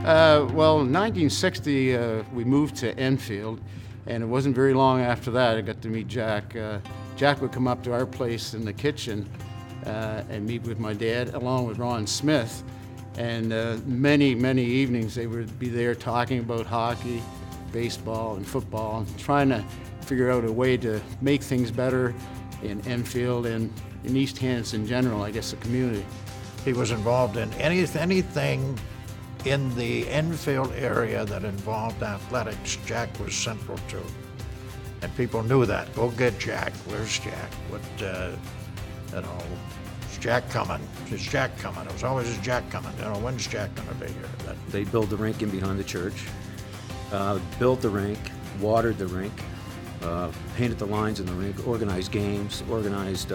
Well, in 1960, we moved to Enfield, and it wasn't very long after that I got to meet Jack. Jack would come up to our place in the kitchen and meet with my dad, along with Ron Smith. And many, many evenings they would be there talking about hockey, baseball, and football, and trying to figure out a way to make things better in Enfield and in East Hants in general, I guess, the community. He was involved in anything in the Enfield area that involved athletics. Jack was central to, and people knew that. Go get Jack. Where's Jack? Is Jack coming? Is Jack coming? It was always, is Jack coming? When's Jack going to be here? They built the rink in behind the church, built the rink, watered the rink, painted the lines in the rink, organized games, organized.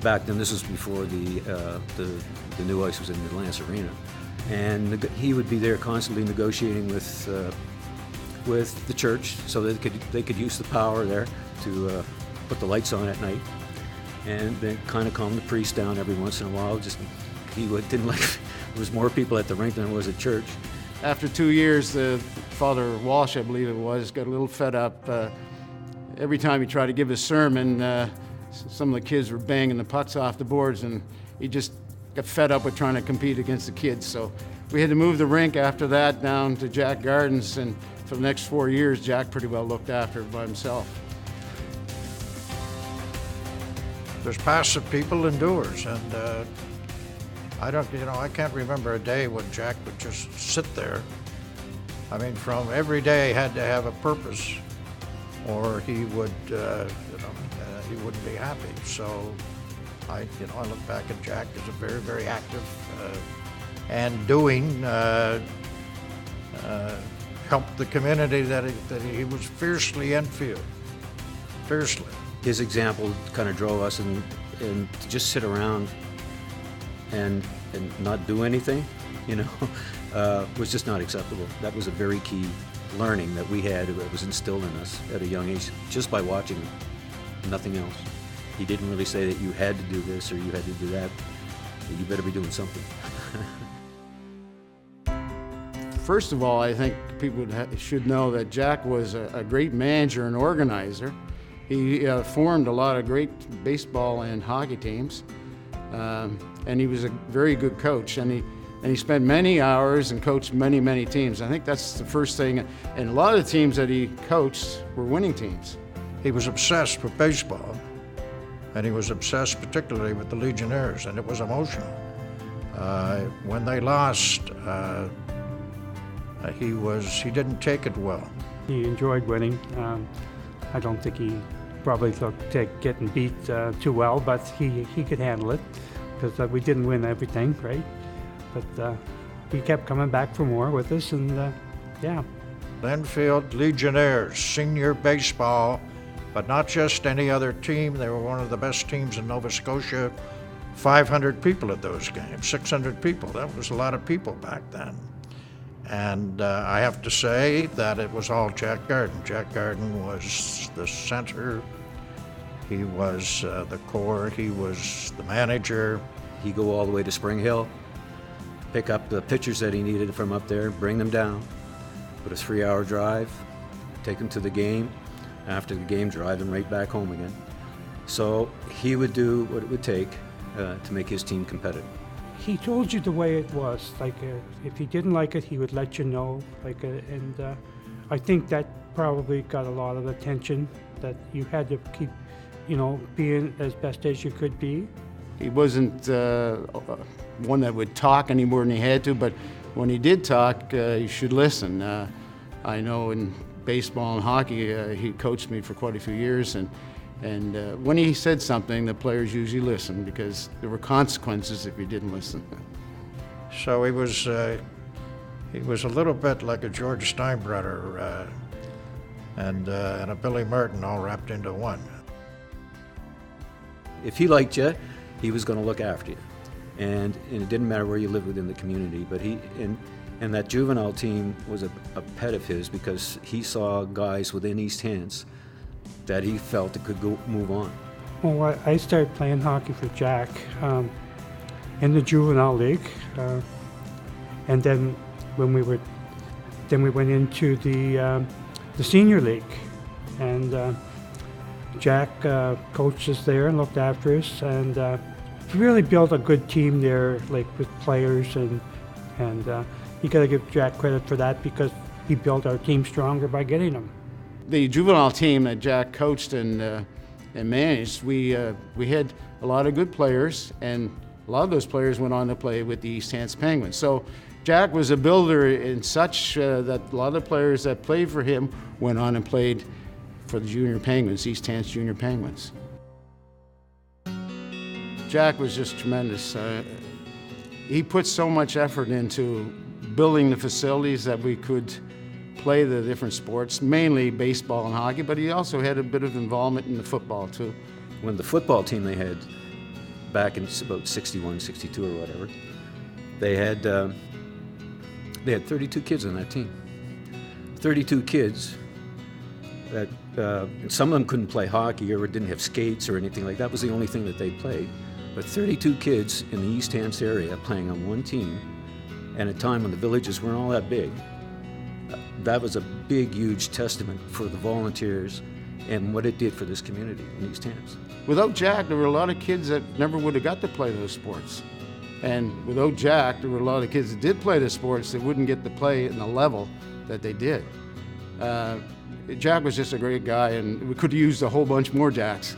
Back then, this was before the new ice was in the Lance Arena. And he would be there constantly negotiating with the church so that they could use the power there to put the lights on at night, and then kind of calm the priest down every once in a while. Didn't like there was more people at the rink than there was at church. After 2 years, Father Walsh, I believe it was, got a little fed up. Every time he tried to give a sermon, some of the kids were banging the pucks off the boards, and he just got fed up with trying to compete against the kids. So we had to move the rink after that down to Jack Gardens, and for the next 4 years, Jack pretty well looked after it by himself. There's passive people and doers, and I can't remember a day when Jack would just sit there. I mean, from every day had to have a purpose, or he would, he wouldn't be happy. So I look back at Jack as a very, very active and doing, helped the community that he was fiercely Enfield, fiercely. His example kind of drove us, and to just sit around and not do anything, was just not acceptable. That was a very key learning that we had. It was instilled in us at a young age, just by watching him, nothing else. He didn't really say that you had to do this or you had to do that. You better be doing something. First of all, I think people should know that Jack was a great manager and organizer. He formed a lot of great baseball and hockey teams, and he was a very good coach. And he spent many hours and coached many, many teams. I think that's the first thing. And a lot of the teams that he coached were winning teams. He was obsessed with baseball, and he was obsessed particularly with the Legionnaires, and it was emotional. When they lost, he didn't take it well. He enjoyed winning. I don't think he probably looked at getting beat too well, but he could handle it, because we didn't win everything, right? But he kept coming back for more with us, and yeah. Enfield Legionnaires, senior baseball, but not just any other team. They were one of the best teams in Nova Scotia. 500 people at those games, 600 people. That was a lot of people back then. And I have to say that it was all Jack Garden. Jack Garden was the center. He was the core. He was the manager. He'd go all the way to Spring Hill, pick up the pitchers that he needed from up there, bring them down, put a 3-hour drive, take them to the game. After the game, drive them right back home again. So he would do what it would take to make his team competitive. He told you the way it was. If he didn't like it, he would let you know. And I think that probably got a lot of attention, that you had to keep, being as best as you could be. He wasn't one that would talk any more than he had to, but when he did talk, you should listen. I know in baseball and hockey, he coached me for quite a few years, and when he said something, the players usually listened, because there were consequences if you didn't listen. So he was a little bit like a George Steinbrenner and a Billy Martin all wrapped into one. If he liked you, he was going to look after you, and it didn't matter where you lived within the community. But and that juvenile team was a pet of his, because he saw guys within East Hants that he felt it could move on. Well, I started playing hockey for Jack in the juvenile league, and then when we were, then we went into the senior league, and Jack coached us there and looked after us, and really built a good team there, like with players, and you got to give Jack credit for that because he built our team stronger by getting them. The juvenile team that Jack coached and managed, we had a lot of good players, and a lot of those players went on to play with the East Hants Penguins. So Jack was a builder in such that a lot of the players that played for him went on and played for the Junior Penguins, East Hants Junior Penguins. Jack was just tremendous. He put so much effort into building the facilities that we could play the different sports, mainly baseball and hockey, but he also had a bit of involvement in the football too. When the football team they had back in about 61, 62 or whatever, they had 32 kids on that team. 32 kids that some of them couldn't play hockey or didn't have skates or anything like that. That was the only thing that they played. But 32 kids in the East Hants area playing on one team, and at a time when the villages weren't all that big. That was a big, huge testament for the volunteers and what it did for this community in East Hants. Without Jack, there were a lot of kids that never would have got to play those sports. And without Jack, there were a lot of kids that did play the sports that wouldn't get to play in the level that they did. Jack was just a great guy, and we could have used a whole bunch more Jacks.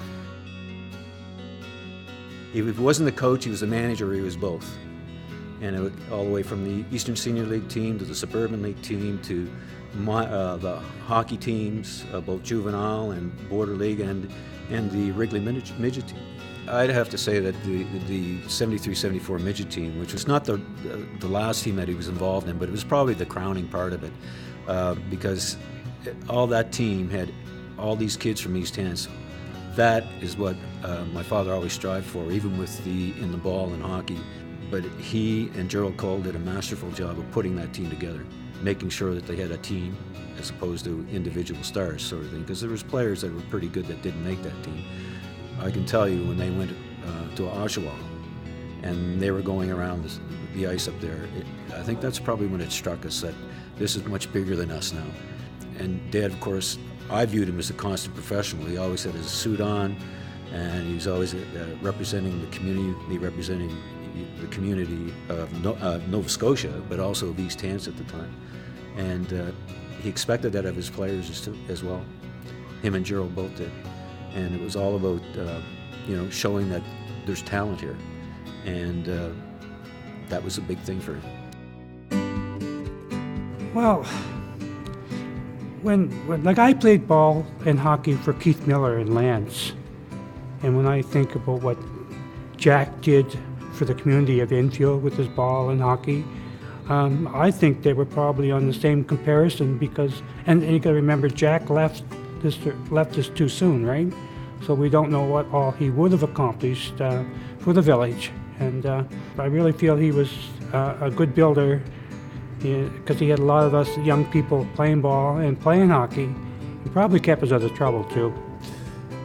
If he wasn't the coach, he was the manager, he was both. And it would, all the way from the Eastern Senior League team to the Suburban League team to the hockey teams, both juvenile and border league, and the Wrigley midget team. I'd have to say that the 73-74 midget team, which was not the last team that he was involved in, but it was probably the crowning part of it, because all that team had all these kids from East Hants. That is what my father always strived for, even with in the ball and hockey. But he and Gerald Cole did a masterful job of putting that team together, making sure that they had a team as opposed to individual stars sort of thing, because there was players that were pretty good that didn't make that team. I can tell you when they went to EHSHOF and they were going around the ice up there, I think that's probably when it struck us that this is much bigger than us now. And Dad, of course, I viewed him as a constant professional. He always had his suit on, and he was always representing the community of Nova Scotia, but also of East Hants at the time. And he expected that of his players as well. Him and Gerald both did. And it was all about, showing that there's talent here. And that was a big thing for him. Well, when I played ball and hockey for Keith Miller and Lance, and when I think about what Jack did for the community of Enfield with his ball and hockey, I think they were probably on the same comparison because, and you got to remember, Jack left us too soon, right? So we don't know what all he would have accomplished for the village. And I really feel he was a good builder because he had a lot of us young people playing ball and playing hockey. He probably kept us out of trouble too.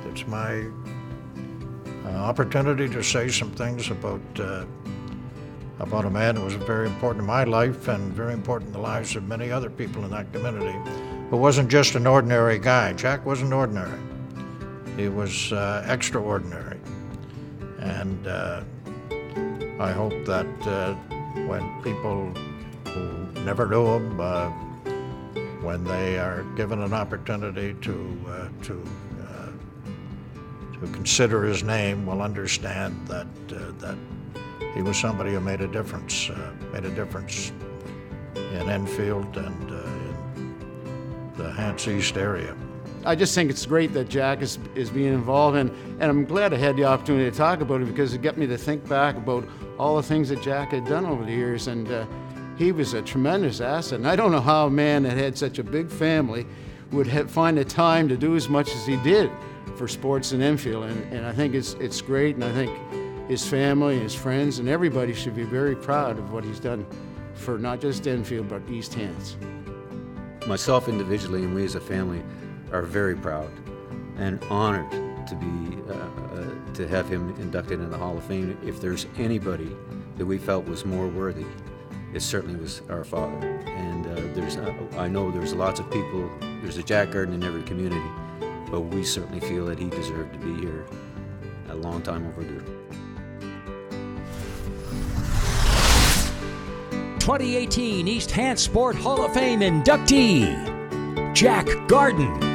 It's my opportunity to say some things about a man who was very important in my life and very important in the lives of many other people in that community, who wasn't just an ordinary guy. Jack wasn't ordinary. He was extraordinary. And I hope that when people who never knew him, when they are given an opportunity to consider his name, will understand that he was somebody who made a difference in Enfield and in the Hants East area. I just think it's great that Jack is being involved, and I'm glad I had the opportunity to talk about it because it got me to think back about all the things that Jack had done over the years, and he was a tremendous asset. And I don't know how a man that had such a big family would find the time to do as much as he did for sports in Enfield, and I think it's great, and I think his family, his friends, and everybody should be very proud of what he's done for not just Enfield, but East Hants. Myself individually and we as a family are very proud and honored to be to have him inducted in the Hall of Fame. If there's anybody that we felt was more worthy, it certainly was our father. And I know there's lots of people, there's a Jack Garden in every community, but we certainly feel that he deserved to be here a long time overdue. 2018 East Hants Sport Hall of Fame inductee, Jack Garden.